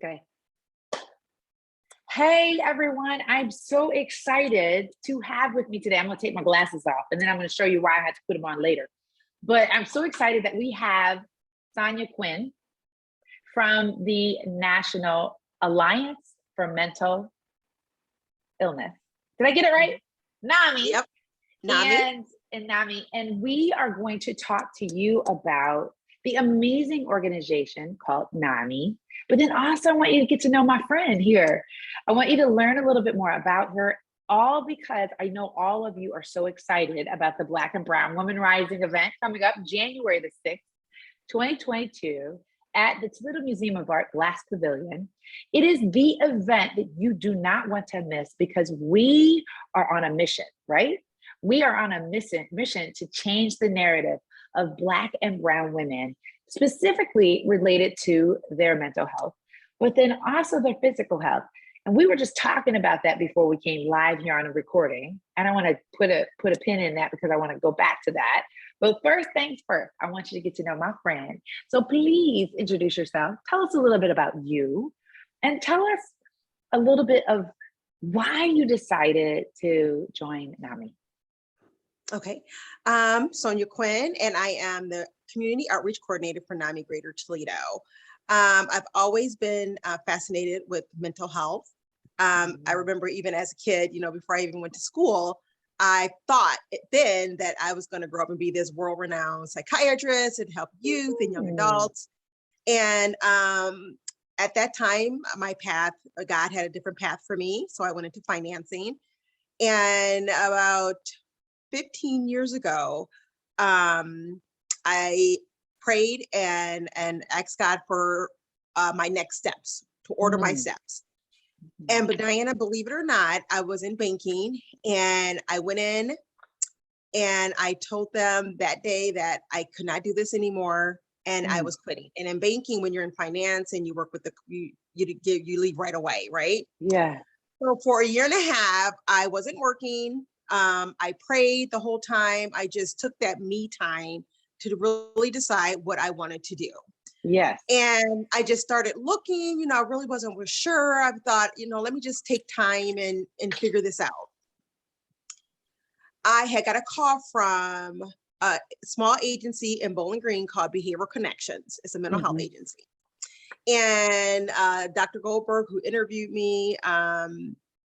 Okay. Hey everyone, I'm so excited to have with me today. I'm going to take my glasses off and then I'm going to show you why I had to put them on later. But I'm so excited that we have Sonya Quinn from the National Alliance for Mental Illness. Did I get it right? NAMI. Yep. And NAMI. And we are going to talk to you about the amazing organization called NAMI. But then also I want you to get to know my friend here. I want you to learn a little bit more about her, all because I know all of you are so excited about the Black and Brown Women Rising event coming up January the 6th, 2022 at the Toledo Museum of Art Glass Pavilion. It is the event that you do not want to miss because we are on a mission, right? We are on a mission to change the narrative of Black and Brown women, specifically related to their mental health, but then also their physical health. And we were just talking about that before we came live here on a recording. And I want to put a pin in that because I want to go back to that. But first things first, I want you to get to know my friend. So please introduce yourself. Tell us a little bit about you and tell us a little bit of why you decided to join NAMI. Okay. Sonya Quinn, and I am the Community Outreach Coordinator for NAMI Greater Toledo. I've always been fascinated with mental health. I remember even as a kid, before I even went to school, I thought then that I was going to grow up and be this world-renowned psychiatrist and help youth and young adults. And at that time, my path, God had a different path for me. So I went into financing. And about 15 years ago, I prayed and asked God for my next steps, to order my steps. But Diana, believe it or not, I was in banking and I went in and I told them that day that I could not do this anymore and I was quitting. And in banking, when you're in finance and you work with you leave right away, right? Yeah. So for a year and a half, I wasn't working. I prayed the whole time. I just took that me time to really decide what I wanted to do. Yes. And I just started looking, I really wasn't sure. I thought, let me just take time and figure this out. I had got a call from a small agency in Bowling Green called Behavioral Connections. It's a mental health agency. And Dr. Goldberg, who interviewed me,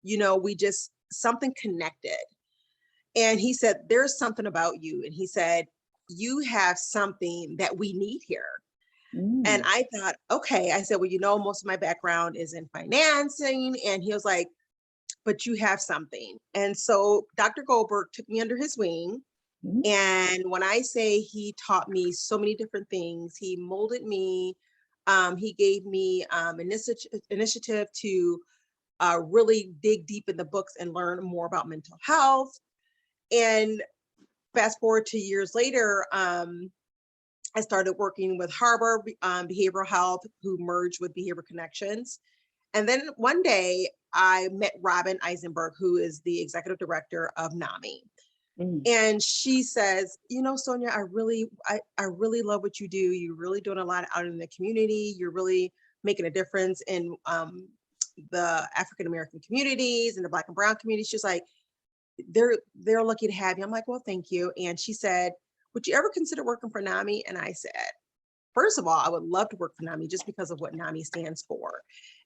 we just, something connected. And he said, there's something about you. And he said, you have something that we need here. And I thought, okay. I said, well, most of my background is in financing. And he was like, but you have something. And so Dr. Goldberg took me under his wing. And when I say he taught me so many different things, he molded me. He gave me initiative to really dig deep in the books and learn more about mental health. And fast forward 2 years later, I started working with Harbor Behavioral Health, who merged with Behavioral Connections. And then one day I met Robin Eisenberg, who is the executive director of NAMI. And she says, Sonya, I really love what you do. You're really doing a lot out in the community. You're really making a difference in the African-American communities and the Black and Brown communities. She's like, they're lucky to have you. I'm like, well, thank you. And she said, would you ever consider working for NAMI? And I said, first of all, I would love to work for NAMI just because of what NAMI stands for.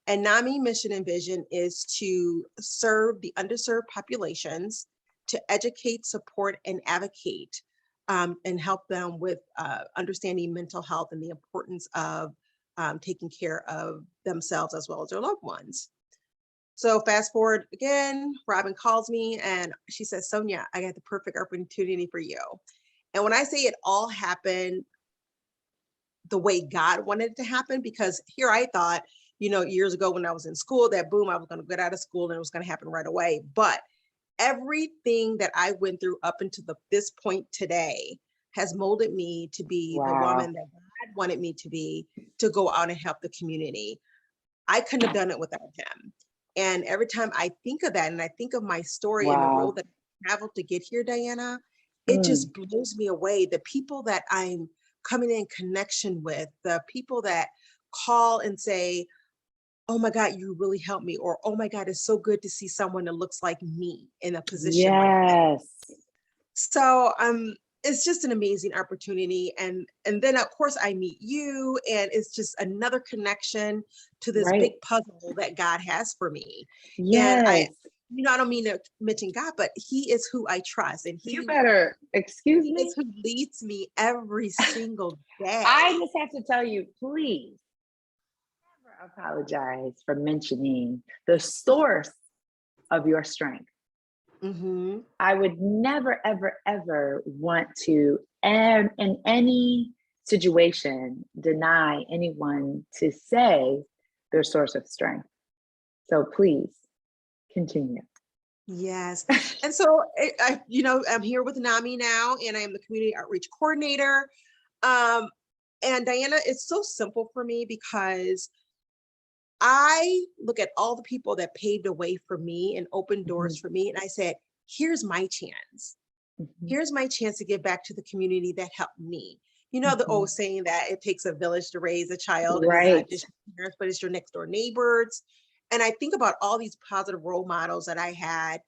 And NAMI mission and vision is to serve the underserved populations, to educate, support, and advocate, and help them with understanding mental health and the importance of taking care of themselves as well as their loved ones. So fast forward again, Robin calls me and she says, Sonya, I got the perfect opportunity for you. And when I say it all happened the way God wanted it to happen, because here I thought, years ago when I was in school, that boom, I was going to get out of school and it was going to happen right away. But everything that I went through up until this point today has molded me to be the woman that God wanted me to be, to go out and help the community. I couldn't have done it without him. And every time I think of that and I think of my story and the road that I traveled to get here, Diana, it just blows me away. The people that I'm coming in connection with, the people that call and say, oh my God, you really helped me. Or, oh my God, it's so good to see someone that looks like me in a position like that. Yes. So it's just an amazing opportunity. And then of course I meet you, and it's just another connection to this Right. big puzzle that God has for me. And Yes. I don't mean to mention God, but He is who I trust, and You better, excuse He me. is who leads me every single day. I just have to tell you, please never apologize for mentioning the source of your strength. Mm-hmm. I would never, ever, ever want to, in any situation, deny anyone to say their source of strength. So please continue. Yes. And so, I'm here with NAMI now, and I am the community outreach coordinator. And Diana, it's so simple for me because I look at all the people that paved a way for me and opened doors for me. And I said, here's my chance. Mm-hmm. Here's my chance to give back to the community that helped me. You know, the Mm-hmm. old saying that it takes a village to raise a child, and it's Right. not just your parents, but it's your next door neighbors. And I think about all these positive role models that I had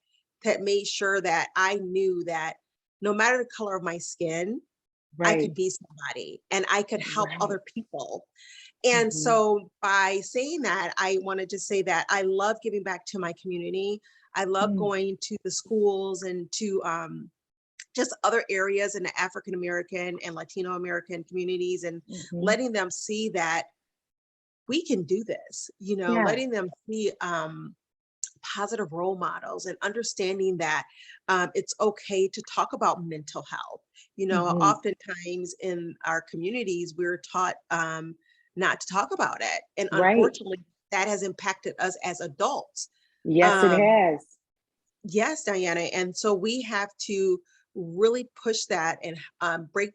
that made sure that I knew that no matter the color of my skin, I Right. could be somebody and I could help Right. other people. And Mm-hmm. so by saying that, I wanted to say that I love giving back to my community. I love going to the schools and to just other areas in the African American and Latino American communities, and Mm-hmm. letting them see that we can do this, Yeah. letting them see positive role models, and understanding that it's okay to talk about mental health. Mm-hmm. Oftentimes in our communities, we're taught not to talk about it. And Right. unfortunately, that has impacted us as adults. Yes, it has. Yes, Diana. And so we have to really push that and break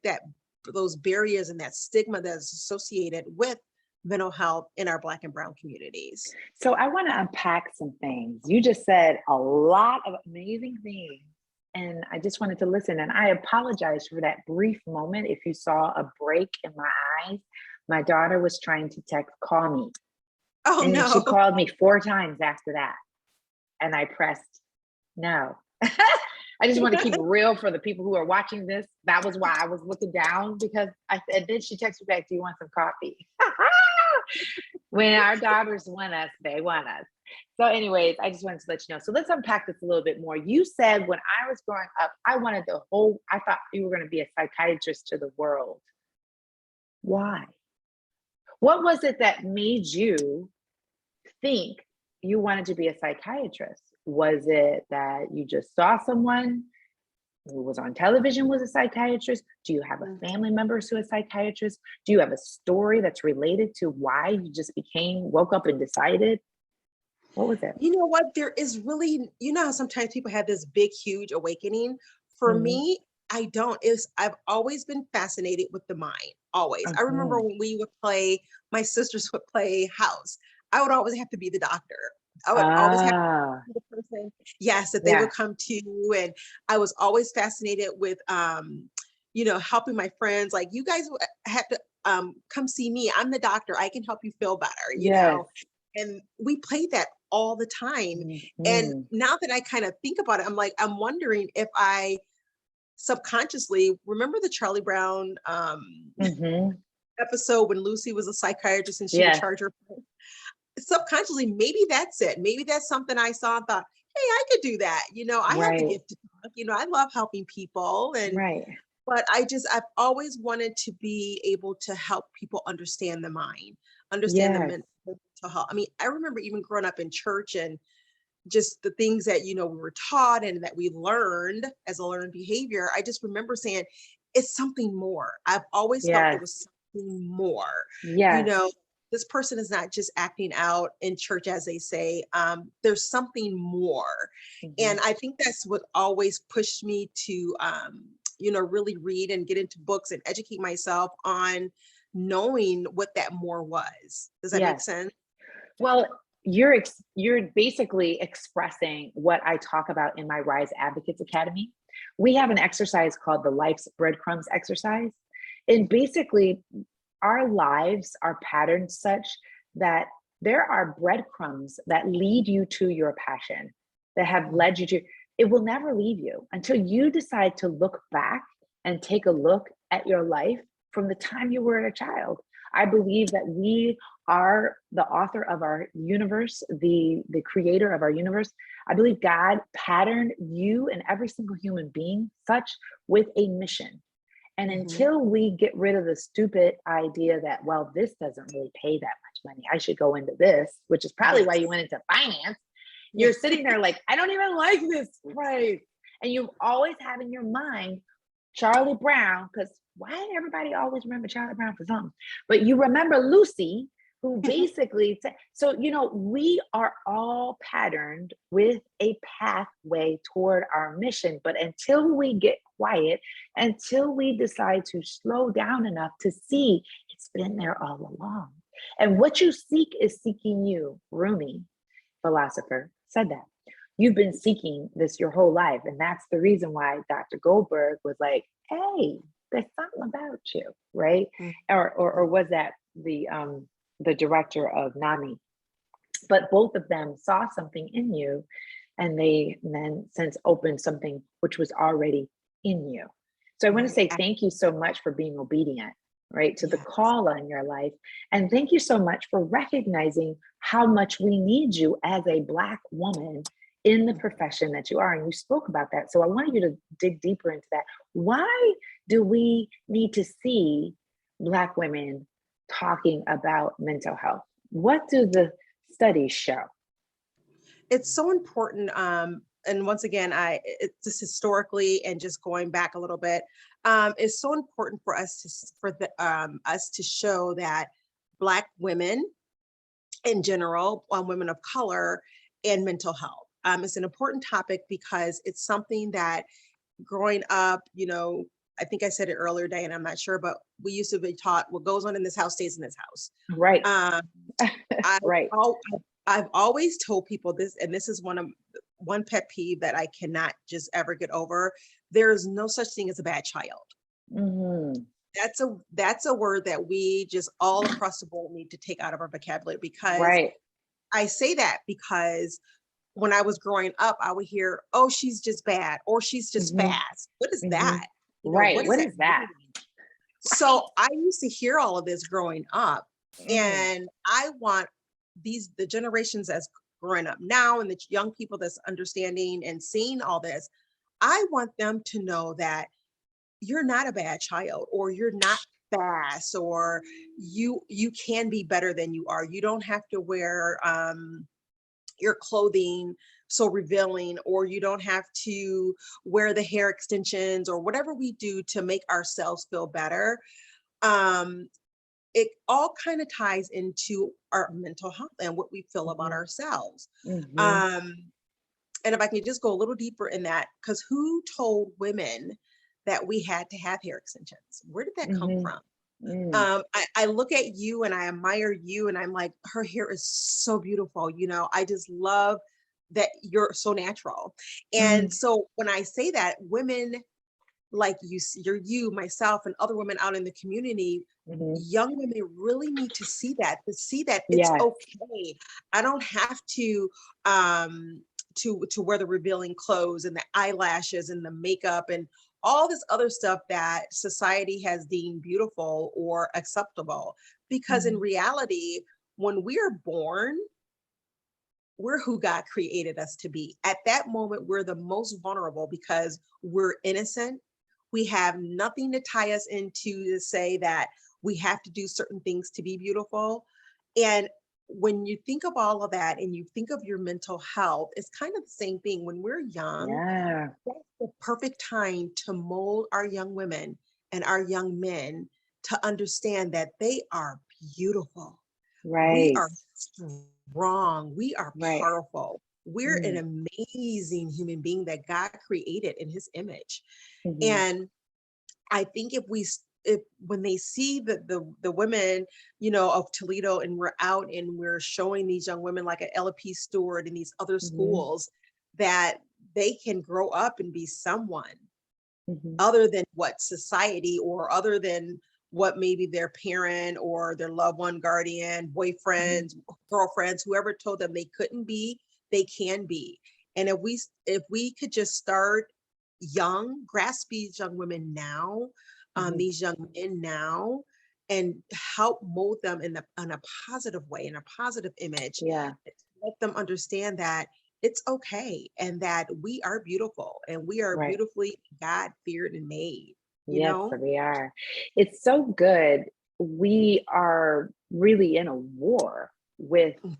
those barriers and that stigma that's associated with mental health in our Black and Brown communities. So I want to unpack some things. You just said a lot of amazing things, and I just wanted to listen. And I apologize for that brief moment. If you saw a break in my eyes, my daughter was trying to call me. Oh, and then no. she called me 4 times after that. And I pressed no. I just want to keep it real for the people who are watching this. That was why I was looking down, because and then she texted me back, do you want some coffee? When our daughters want us, they want us. So anyways, I just wanted to let you know. So let's unpack this a little bit more. You said when I was growing up, I thought you were going to be a psychiatrist to the world. Why? What was it that made you think you wanted to be a psychiatrist? Was it that you just saw someone who was on television was a psychiatrist? Do you have a family member who's a psychiatrist? Do you have a story that's related to why you just woke up and decided? What was it? You know what? There is really, how sometimes people have this big, huge awakening. For me, I don't. I've always been fascinated with the mind, always. I remember when my sisters would play house. I would always have to be the doctor. I would always have to be the person, yes, that they would come to. And I was always fascinated with, helping my friends. Like, you guys have to come see me. I'm the doctor. I can help you feel better, And we played that all the time. And now that I kind of think about it, I'm wondering if I subconsciously remember the Charlie Brown episode when Lucy was a psychiatrist and she would charge her. Subconsciously, maybe that's it. Maybe that's something I saw and thought, hey, I could do that. I have the gift to talk. I love helping people. But I've always wanted to be able to help people understand the mind, understand the mental health. I mean, I remember even growing up in church and just the things that, we were taught and that we learned as a learned behavior. I just remember saying, it's something more. I've always felt there was something more. This person is not just acting out in church, as they say. There's something more. And I think that's what always pushed me to, really read and get into books and educate myself on knowing what that more was. Does that make sense? Well, you're basically expressing what I talk about in my Rise Advocates Academy. We have an exercise called the Life's Breadcrumbs exercise. And basically, our lives are patterned such that there are breadcrumbs that lead you to your passion, that have led you to, it will never leave you until you decide to look back and take a look at your life from the time you were a child. I believe that we are the author of our universe, the creator of our universe. I believe God patterned you and every single human being such with a mission. And until we get rid of the stupid idea that, well, this doesn't really pay that much money, I should go into this, which is probably why you went into finance. You're sitting there like, I don't even like this price. And you always have in your mind Charlie Brown, because why did everybody always remember Charlie Brown for something? But you remember Lucy, who basically said, so, you know, we are all patterned with a pathway toward our mission. But until we get quiet, until we decide to slow down enough to see it's been there all along. And what you seek is seeking you. Rumi, philosopher, said that. You've been seeking this your whole life. And that's the reason why Dr. Goldberg was like, hey, there's something about you, right? Or was that the director of NAMI? But both of them saw something in you, and they then since opened something which was already in you. So I want to say thank you so much for being obedient, right, to the call on your life. And thank you so much for recognizing how much we need you as a Black woman in the profession that you are. And you spoke about that. So I want you to dig deeper into that. Why do we need to see Black women talking about mental health? What do the studies show? It's so important. And once again, it's just historically and just going back a little bit, it's so important for us to show that Black women in general, women of color, and mental health. It's an important topic because it's something that growing up, you know, I think I said it earlier, Diane, I'm not sure, but we used to be taught what goes on in this house stays in this house. Right. Right. I've always told people this, and this is one pet peeve that I cannot just ever get over. There is no such thing as a bad child. Mm-hmm. That's a word that we just all across the board need to take out of our vocabulary, because I say that because when I was growing up, I would hear, oh, she's just bad, or she's just fast. What is that? You know, right. What is that? So I used to hear all of this growing up, and I want the generations that's growing up now and the young people that's understanding and seeing all this, I want them to know that you're not a bad child, or you're not fast, or you can be better than you are. You don't have to wear your clothing so revealing, or you don't have to wear the hair extensions, or whatever we do to make ourselves feel better. It all kind of ties into our mental health and what we feel about ourselves. And if I can just go a little deeper in that, because who told women that we had to have hair extensions? Where did that come from? I look at you and I admire you, and I'm like, her hair is so beautiful. You know, I just love that you're so natural. And so when I say that, women like you, myself, and other women out in the community, young women really need to see that it's okay. I don't have to wear the revealing clothes and the eyelashes and the makeup and all this other stuff that society has deemed beautiful or acceptable. Because in reality, when we are born, we're who God created us to be. At that moment, we're the most vulnerable because we're innocent. We have nothing to tie us into to say that we have to do certain things to be beautiful. And when you think of all of that and you think of your mental health, it's kind of the same thing. When we're young, that's the perfect time to mold our young women and our young men to understand that they are beautiful. We are strong. We are powerful. We're an amazing human being that God created in his image. And I think if when they see the women, you know, of Toledo, and we're out and we're showing these young women like at LP Stewart and these other schools, that they can grow up and be someone other than what society or other than what maybe their parent or their loved one, guardian, boyfriends, girlfriends, whoever told them they couldn't be, they can be. And if we could just start young, grasp these young women now, these young men now, and help mold them in a positive way, in a positive image. Yeah. Let them understand that it's okay, and that we are beautiful, and we are Right. beautifully God-feared and made, you Yes, know? we are. It's so good. We are really in a war with Mm.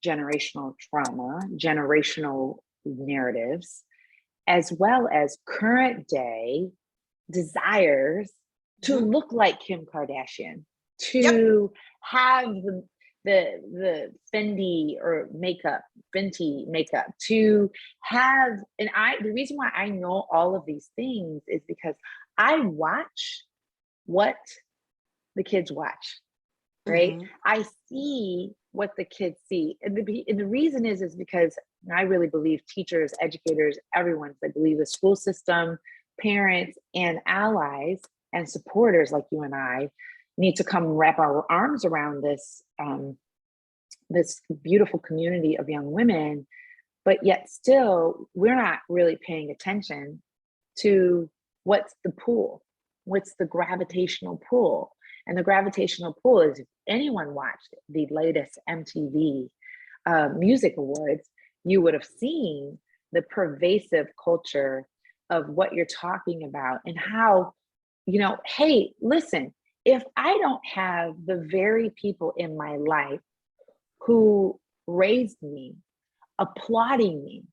generational trauma, generational narratives, as well as current day desires to Mhm. look like Kim Kardashian, Yep. to have the Fendi or makeup, Fenty makeup, to have, and the reason why I know all of these things is because I watch what the kids watch, right? Mhm. I see what the kids see. And the reason is because I really believe teachers, educators, everyone, I believe the school system, parents, and allies and supporters like you and I need to come wrap our arms around this beautiful community of young women, but yet still we're not really paying attention to what's the pull, what's the gravitational pull. And the gravitational pull is, if anyone watched the latest MTV Music Awards, you would have seen the pervasive culture of what you're talking about, and how, hey, listen, if I don't have the very people in my life who raised me, applauding me,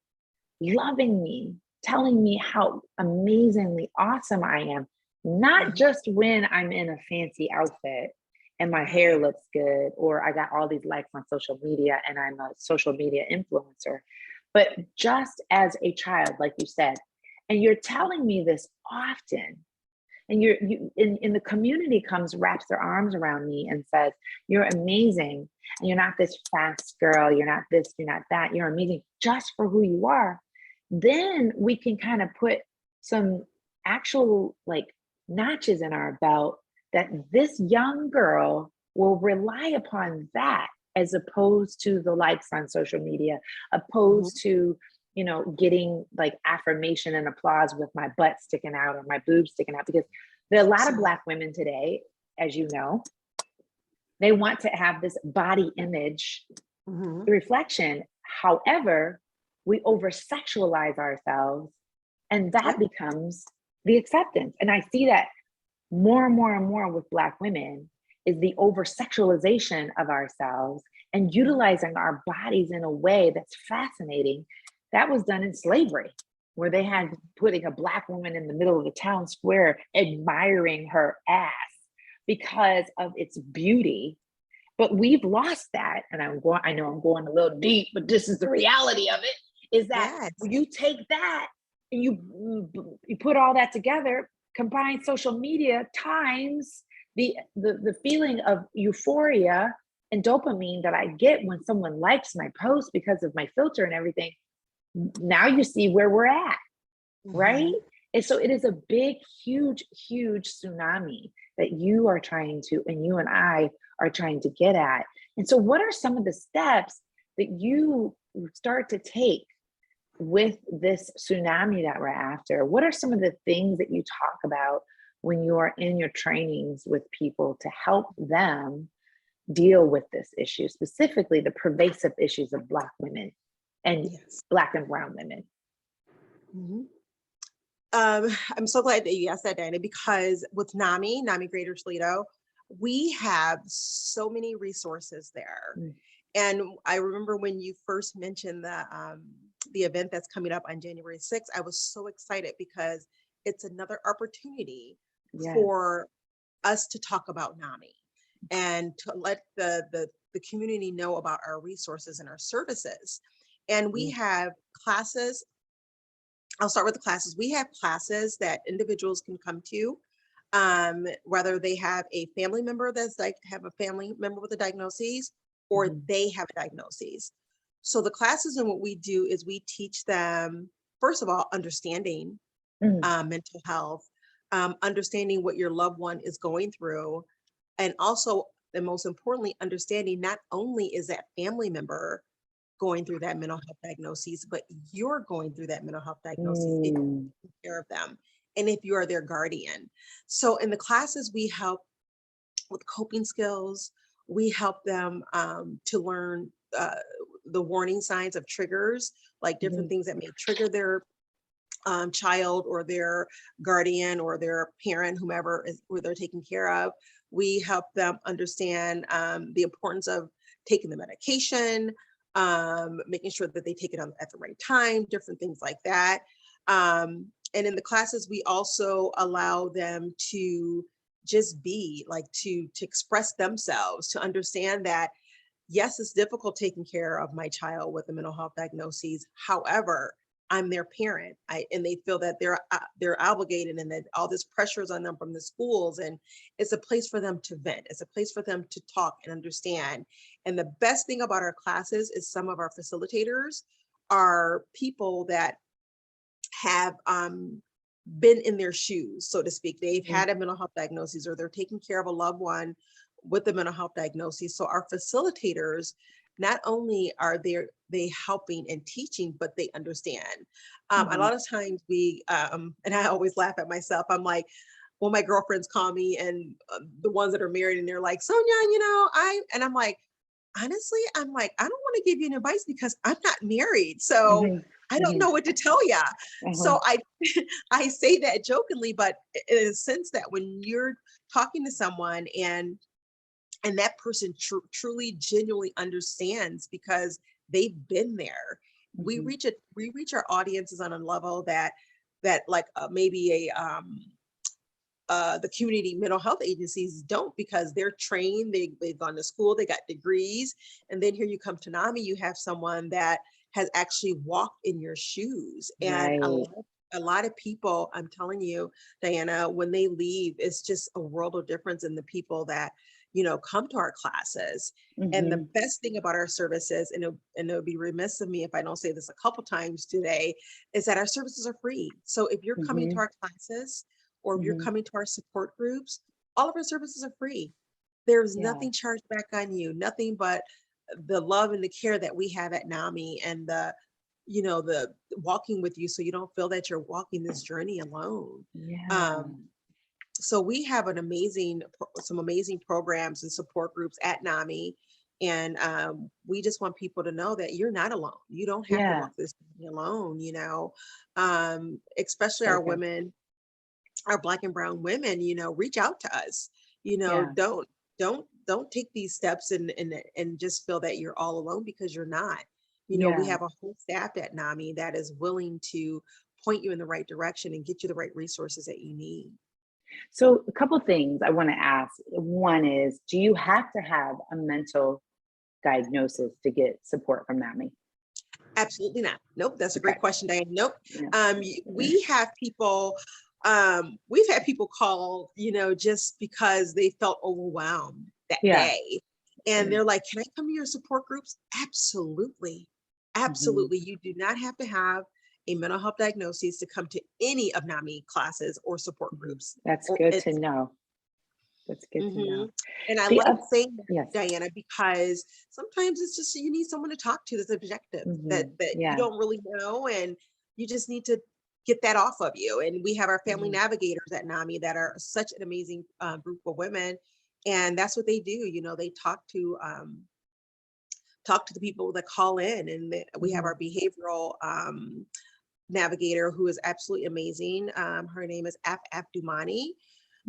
loving me, telling me how amazingly awesome I am, not Mhm. just when I'm in a fancy outfit and my hair Right. looks good, or I got all these likes on social media and I'm a social media influencer, but just as a child, like you said. And you're telling me this often. And in the community comes, wraps their arms around me and says, you're amazing. And you're not this fast girl. You're not this, you're not that. You're amazing just for who you are. Then we can kind of put some actual like notches in our belt that this young girl will rely upon that, as opposed to the likes on social media, Mhm. opposed to getting like affirmation and applause with my butt sticking out or my boobs sticking out. Because there are a lot of Absolutely. Black women today, as you know, they want to have this body image Mhm. reflection. However, we over sexualize ourselves, and that Yep. becomes the acceptance. And I see that more and more and more with Black women, is the over sexualization of ourselves and Mhm. utilizing our bodies in a way that's fascinating. That was done in slavery, where they had Mhm. putting a Black woman in the middle of the town square, admiring her ass because of its beauty. But we've lost that. And I know I'm going a little deep, but this is the reality of it, is that Yes. when you take that and you put all that together, combine social media times the feeling of euphoria and dopamine that I get when someone likes my post because of my filter and everything. Now you see where we're at, right? Mhm. And so it is a big, huge, huge tsunami that you are trying to, and you and I are trying to get at. And so, what are some of the steps that you start to take with this tsunami that we're after? What are some of the things that you talk about when you are in your trainings with people to help them deal with this issue, specifically the pervasive issues of Black women and Yes. Black and Brown women? Mhm. I'm so glad that you asked that, Dana, because with NAMI Greater Toledo, we have so many resources there. Mm. And I remember when you first mentioned the event that's coming up on January 6th, I was so excited because it's another opportunity Yes. for us to talk about NAMI and to let the community know about our resources and our services. And we Mm. have classes. I'll start with the classes. We have classes that individuals can come to, whether they have a family member that's like have a family member with a diagnosis, or Mhm. they have a diagnosis. So the classes and what we do is we teach them, first of all, understanding Mm. mental health, understanding what your loved one is going through, and also, and most importantly, understanding not only is that family member going through that mental health diagnosis, but you're going through that mental health diagnosis if you take care of them and if you are their guardian. So in the classes, we help with coping skills. We help them to learn the warning signs of triggers, like different things that may trigger their child or their guardian or their parent, whomever is who they're taking care of. We help them understand the importance of taking the medication, making sure that they take it at the right time, different things like that. And in the classes, we also allow them to just be, like, to express themselves, to understand that, yes, it's difficult taking care of my child with a mental health diagnosis. However, I'm their parent, and they feel that they're obligated, and that all this pressure is on them from the schools, and it's a place for them to vent. It's a place for them to talk and understand. And the best thing about our classes is some of our facilitators are people that have been in their shoes, so to speak. They've had a mental health diagnosis, or they're taking care of a loved one with a mental health diagnosis. So our facilitators, not only are they helping and teaching, but they understand. A lot of times we, and I always laugh at myself, I'm like, when my girlfriends call me, and the ones that are married, and they're like, Sonya, and I'm like, honestly, I'm like, I don't want to give you an advice because I'm not married. So I don't know what to tell you. So I say that jokingly, but in a sense that when you're talking to someone and that person truly, genuinely understands because they've been there. We reach our audiences on a level that like maybe the community mental health agencies don't, because they're trained, they've gone to school, they got degrees, and then here you come to NAMI, you have someone that has actually walked in your shoes. And a lot of people, I'm telling you, Diana, when they leave, it's just a world of difference in the people that come to our classes. And the best thing about our services, and it would be remiss of me if I don't say this a couple times today, is that our services are free. So if you're coming to our classes, or if you're coming to our support groups, all of our services are free. There's nothing charged back on you, nothing but the love and the care that we have at NAMI, and the walking with you, so you don't feel that you're walking this journey alone. So we have some amazing programs and support groups at NAMI. And we just want people to know that you're not alone. You don't have to walk this journey alone, especially our women, our Black and brown women, reach out to us, don't take these steps and just feel that you're all alone, because you're not. We have a whole staff at NAMI that is willing to point you in the right direction and get you the right resources that you need. So a couple of things I want to ask. One is, do you have to have a mental diagnosis to get support from NAMI? Absolutely not. Nope. That's a great question, Diane. Nope. We have people, we've had people call, just because they felt overwhelmed that day. And they're like, can I come to your support groups? Absolutely. Absolutely. You do not have to have a mental health diagnosis to come to any of NAMI classes or support groups. That's good to know. That's good to know. And I like saying that, Diana, because sometimes it's just, you need someone to talk to that's objective, that you don't really know, and you just need to get that off of you. And we have our family navigators at NAMI that are such an amazing group of women. And that's what they do. They talk to the people that call in, and we have our behavioral navigator who is absolutely amazing. Her name is Abdumani,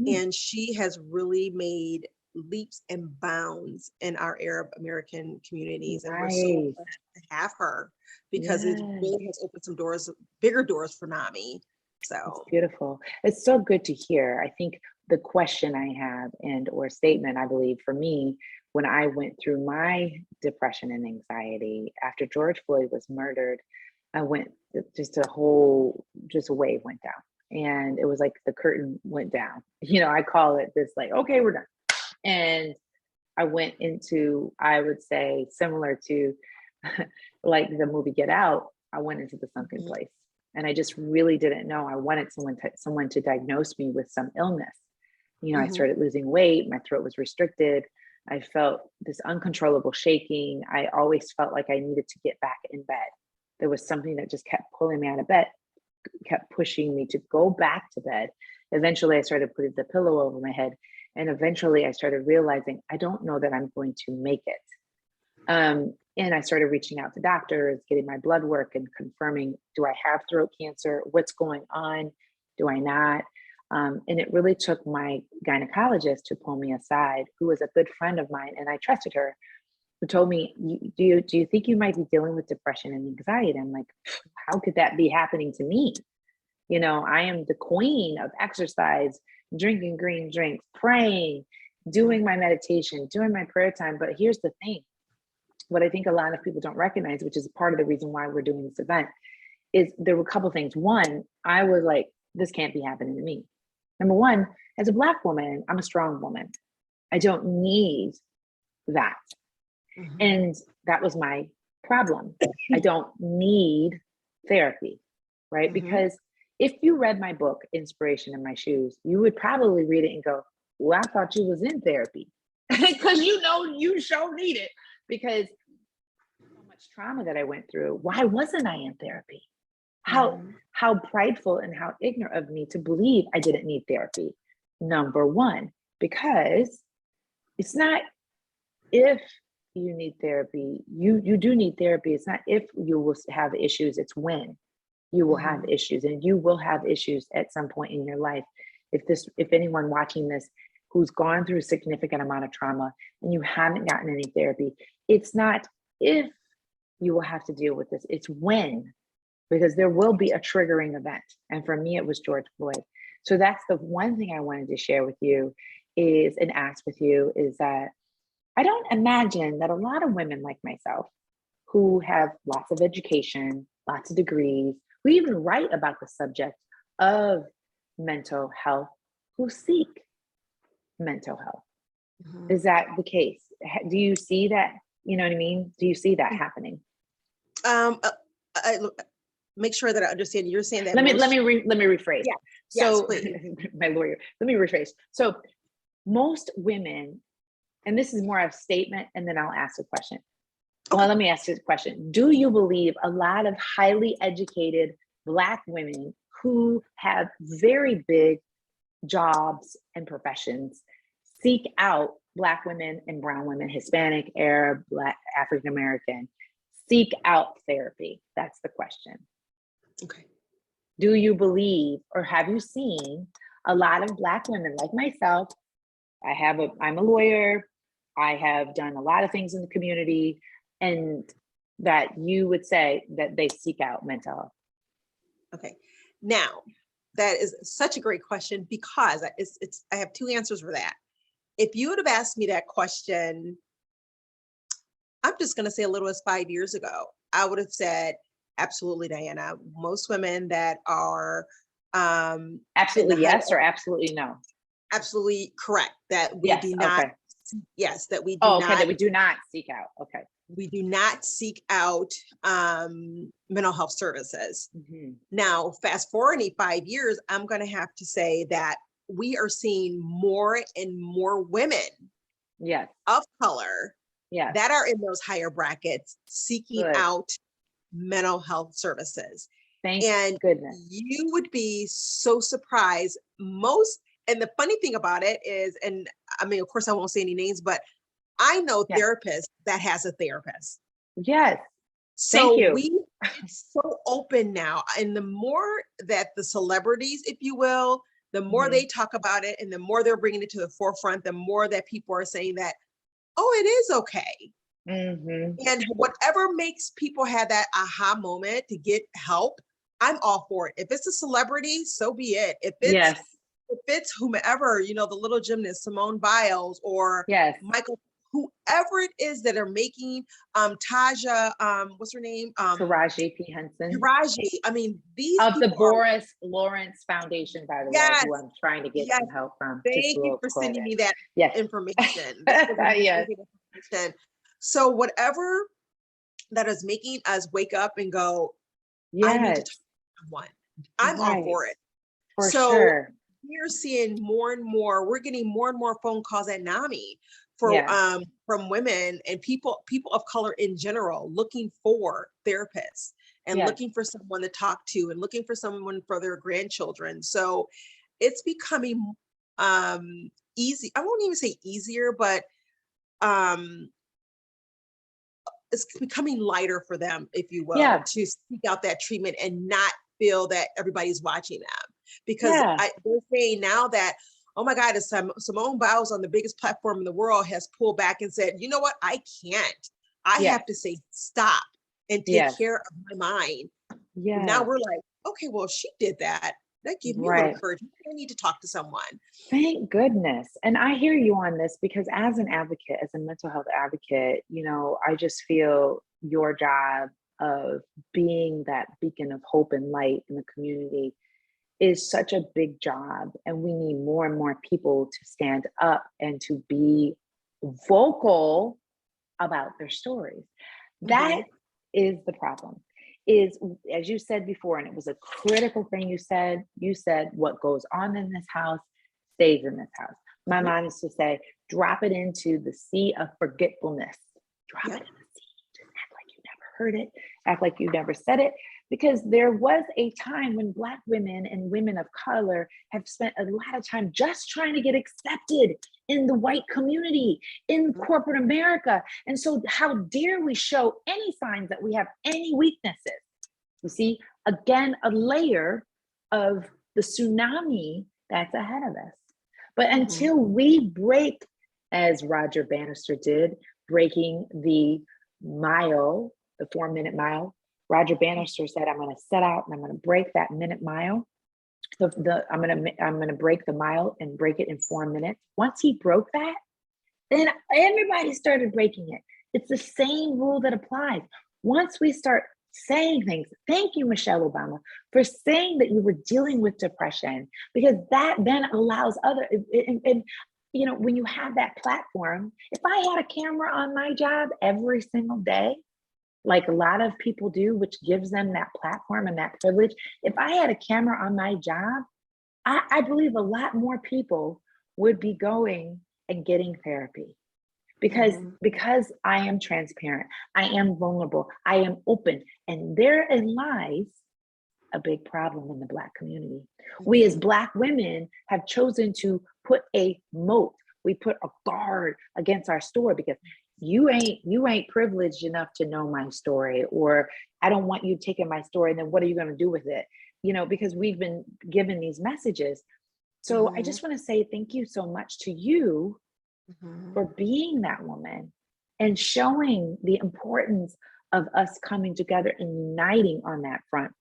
and she has really made leaps and bounds in our Arab American communities. And we're so blessed to have her, because it really has opened some doors, bigger doors for NAMI. So it's beautiful. It's so good to hear. I think the question I have or statement, I believe for me, when I went through my depression and anxiety after George Floyd was murdered, I went just a wave went down, and it was like the curtain went down. I call it this, like, okay, we're done. And I went into, I would say, similar to like the movie Get Out, I went into the sunken place. And I just really didn't know. I wanted someone to diagnose me with some illness. You know, I started losing weight. My throat was restricted. I felt this uncontrollable shaking. I always felt like I needed to get back in bed. There was something that just kept pulling me out of bed, kept pushing me to go back to bed. Eventually, I started putting the pillow over my head. And eventually, I started realizing, I don't know that I'm going to make it. And I started reaching out to doctors, getting my blood work and confirming, do I have throat cancer? What's going on? Do I not? And it really took my gynecologist to pull me aside, who was a good friend of mine, and I trusted her, who told me, do you think you might be dealing with depression and anxiety? I'm like, how could that be happening to me? You know, I am the queen of exercise, drinking green drinks, praying, doing my meditation, doing my prayer time. But here's the thing. What I think a lot of people don't recognize, which is part of the reason why we're doing this event, is there were a couple of things. One, I was like, this can't be happening to me. Number one, as a Black woman, I'm a strong woman. I don't need that. And that was my problem. I don't need therapy, right? Because if you read my book, Inspiration in My Shoes, you would probably read it and go, well, I thought you was in therapy. Because you know you sure need it. Because so much trauma that I went through, why wasn't I in therapy? How prideful and how ignorant of me to believe I didn't need therapy. Number one, because it's not if you need therapy, you do need therapy. It's not if you will have issues, it's when you will have issues, and you will have issues at some point in your life. If anyone watching this who's gone through a significant amount of trauma and you haven't gotten any therapy, it's not if you will have to deal with this, it's when, because there will be a triggering event. And for me, it was George Floyd. So that's the one thing I wanted to share with you and ask with you is that I don't imagine that a lot of women like myself who have lots of education, lots of degrees, who even write about the subject of mental health, who seek mental health. Is that the case? Do you see that? You know what I mean? Do you see that happening? Make sure that I understand. You're saying that. Let me rephrase. Yeah. So, yes, my lawyer. Let me rephrase. So, most women, and this is more of a statement, and then I'll ask a question. Well, let me ask this question. Do you believe a lot of highly educated Black women who have very big jobs and professions seek out Black women and brown women, Hispanic, Arab, Black, African American, seek out therapy? That's the question. Okay. Do you believe, or have you seen a lot of Black women like myself? I'm a lawyer. I have done a lot of things in the community, and that you would say that they seek out mental health. Okay. Now, that is such a great question because I have two answers for that. If you would have asked me that question, I'm just going to say a little as 5 years ago, I would have said, absolutely, Diana. Most women that are absolutely yes or absolutely no. Absolutely correct. That we do not. Okay. Yes, that we do not. That we do not seek out. Okay. We do not seek out mental health services. Now, fast forwarding 5 years, I'm going to have to say that we are seeing more and more women of color that are in those higher brackets seeking out mental health services. Thank goodness. You would be so surprised. And the funny thing about it is, and I mean, of course, I won't say any names, but I know therapists that has a therapist. Yes. So it's so open now. And the more that the celebrities, if you will, the more they talk about it and the more they're bringing it to the forefront, the more that people are saying that, oh, it is okay. And whatever makes people have that aha moment to get help, I'm all for it. If it's a celebrity, so be it. If it's whomever, you know, the little gymnast, Simone Biles or Michael, whoever it is that are making Taja, what's her name? Taraji P. Henson. Taraji. I mean, these of the Boris Lawrence Foundation, by the way, who I'm trying to get some help from. Thank you for sending me that information. So whatever that is making us wake up and go, I need to talk one. I'm all for it. For So sure. we're seeing more and more, we're getting more and more phone calls at NAMI for Yeah. from women and people of color in general looking for therapists and Yes. looking for someone to talk to and looking for someone for their grandchildren. So it's becoming easy. I won't even say easier, but it's becoming lighter for them, if you will, Yeah. to seek out that treatment and not feel that everybody's watching them. Because Yeah. they're saying now that, oh my God, Simone Biles on the biggest platform in the world has pulled back and said, you know what, I can't. I Yes. have to say stop and take Yes. care of my mind. Yeah. Now we're like, okay, well, she did that. That gave me a little courage. I need to talk to someone. Thank goodness. And I hear you on this because as an advocate, as a mental health advocate, you know, I just feel your job of being that beacon of hope and light in the community is such a big job. And we need more and more people to stand up and to be vocal about their stories. That is the problem. Is, as you said before, and it was a critical thing you said what goes on in this house stays in this house. My mom used to say, drop it into the sea of forgetfulness. Drop it in the sea. Just act like you never heard it. Act like you never said it. Because there was a time when Black women and women of color have spent a lot of time just trying to get accepted in the white community, in corporate America. And so how dare we show any signs that we have any weaknesses? You see, again, a layer of the tsunami that's ahead of us. But until we break, as Roger Bannister did, breaking the mile, the 4-minute mile, Roger Bannister said, I'm going to set out and I'm going to break that minute mile. I'm going to break the mile and break it in 4 minutes. Once he broke that, then everybody started breaking it. It's the same rule that applies. Once we start saying things, thank you, Michelle Obama, for saying that you were dealing with depression, because that then allows other, and you know, when you have that platform, if I had a camera on my job every single day, like a lot of people do, which gives them that platform and that privilege. If I had a camera on my job, I believe a lot more people would be going and getting therapy because I am transparent, I am vulnerable, I am open, and therein lies a big problem in the Black community. We as Black women have chosen to put a moat, we put a guard against our story because you ain't privileged enough to know my story, or I don't want you taking my story, then what are you going to do with it? You know, because we've been given these messages. So I just want to say thank you so much to you for being that woman and showing the importance of us coming together and uniting on that front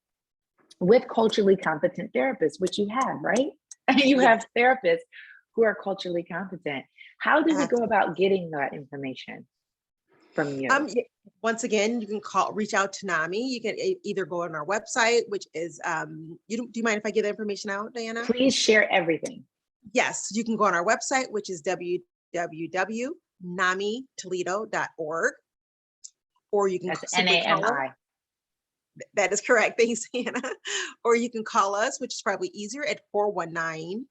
with culturally competent therapists, which you have, right? You have therapists who are culturally competent. How did we go about getting that information from you? Once again, you can reach out to NAMI. You can either go on our website, which is, do you mind if I give the information out, Diana? Please share everything. Yes, you can go on our website, which is www.namitoledo.org, or you can That's NAMI. That is correct. Thanks, Hannah. Or you can call us, which is probably easier, at 419-243-1119.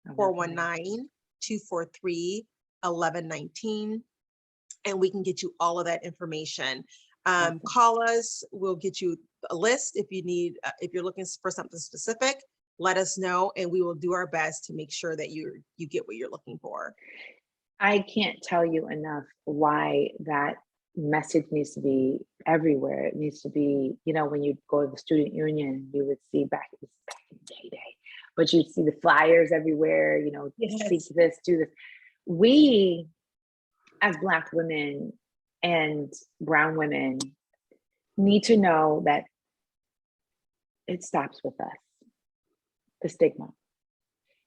419-243-1119. And we can get you all of that information. Call us, we'll get you a list if you need, if you're looking for something specific, let us know and we will do our best to make sure that you get what you're looking for. I can't tell you enough why that message needs to be everywhere. It needs to be, you know, when you go to the student union, you would see back in the day, but you'd see the flyers everywhere, you know, speak to this, do this. We, as Black women and brown women, need to know that it stops with us. The stigma,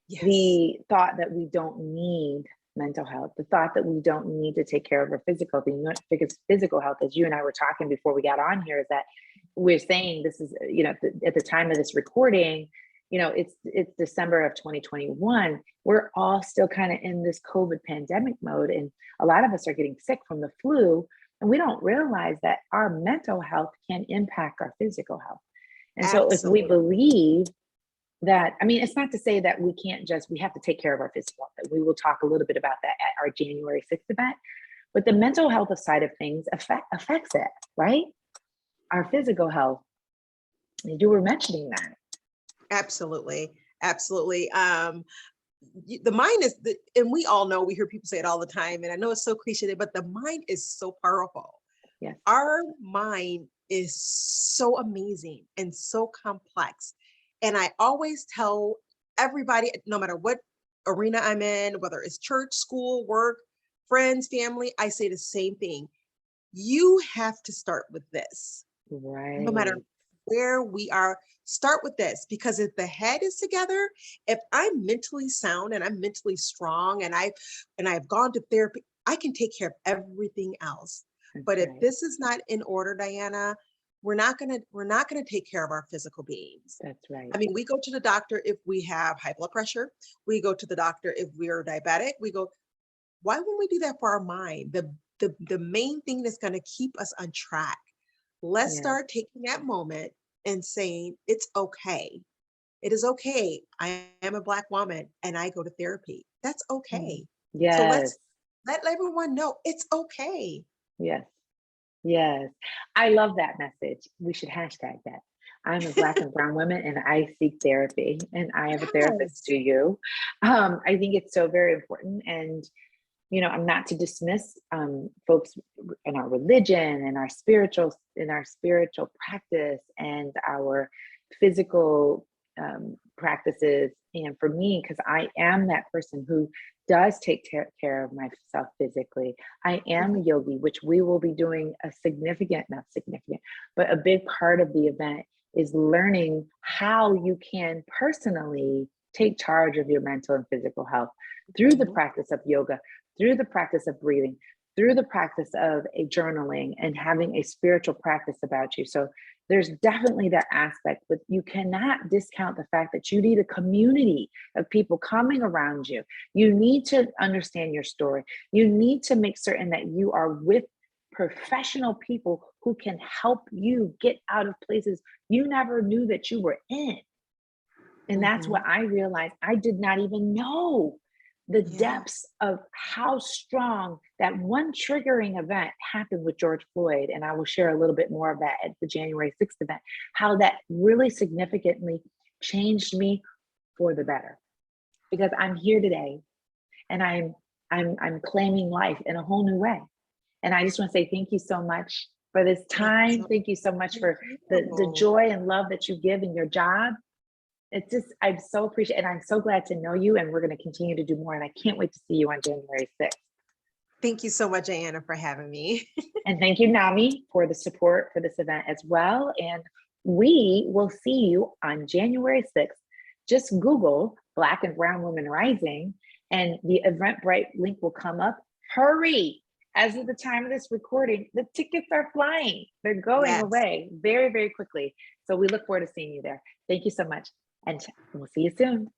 the thought that we don't need mental health, the thought that we don't need to take care of our physical health. Because physical health, as you and I were talking before we got on here, is that we're saying this is, you know, at the time of this recording, you know, it's December of 2021. We're all still kind of in this COVID pandemic mode. And a lot of us are getting sick from the flu, And we don't realize that our mental health can impact our physical health. And so if we Absolutely. believe that, I mean, it's not to say that we can't we have to take care of our physical health. We will talk a little bit about that at our January 6th event, but the mental health side of things affects it, right? Our physical health. You were mentioning that. Absolutely. Absolutely. The mind is, and we all know, we hear people say it all the time, and I know it's so cliche, but the mind is so powerful. Yes. Our mind is so amazing and so complex. And I always tell everybody, no matter what arena I'm in, whether it's church, school, work, friends, family, I say the same thing. You have to start with this. Right. No matter where we are, start with this, because if the head is together, if I'm mentally sound and I'm mentally strong and I've gone to therapy, I can take care of everything else. That's But if right. this is not in order, Diana, we're not gonna take care of our physical beings. That's right. I mean, we go to the doctor if we have high blood pressure. We go to the doctor if we are diabetic. Why wouldn't we do that for our mind? The main thing that's going to keep us on track. Let's Yes. start taking that moment and saying, it's okay. It is okay. I am a Black woman and I go to therapy. That's okay. So Yes. let's let everyone know it's okay. Yes. Yes. I love that message. We should hashtag that. I'm a Black and brown woman and I seek therapy, and I have a therapist Yes. to you. I think it's so very important. And, you know, I'm not to dismiss folks in our religion and our spiritual practice and our physical practices. And for me, because I am that person who does take care of myself physically. I am a yogi, which we will be doing a not significant, but a big part of the event is learning how you can personally take charge of your mental and physical health through the practice of yoga, through the practice of breathing, through the practice of a journaling and having a spiritual practice about you. So there's definitely that aspect, but you cannot discount the fact that you need a community of people coming around you. You need to understand your story. You need to make certain that you are with professional people who can help you get out of places you never knew that you were in. And that's what I realized. I did not even know the depths of how strong that one triggering event happened with George Floyd. And I will share a little bit more of that at the January 6th event, how that really significantly changed me for the better. Because I'm here today and I'm claiming life in a whole new way. And I just want to say thank you so much for this time. Thank you so much for the joy and love that you give in your job. It's just, I'm so appreciative, and I'm so glad to know you, and we're going to continue to do more, and I can't wait to see you on January 6th. Thank you so much, Diana, for having me. And thank you, NAMI, for the support for this event as well. And we will see you on January 6th. Just Google Black and Brown Women Rising, and the Eventbrite link will come up. Hurry! As of the time of this recording, the tickets are flying. They're going away very, very quickly. So we look forward to seeing you there. Thank you so much. And we'll see you soon.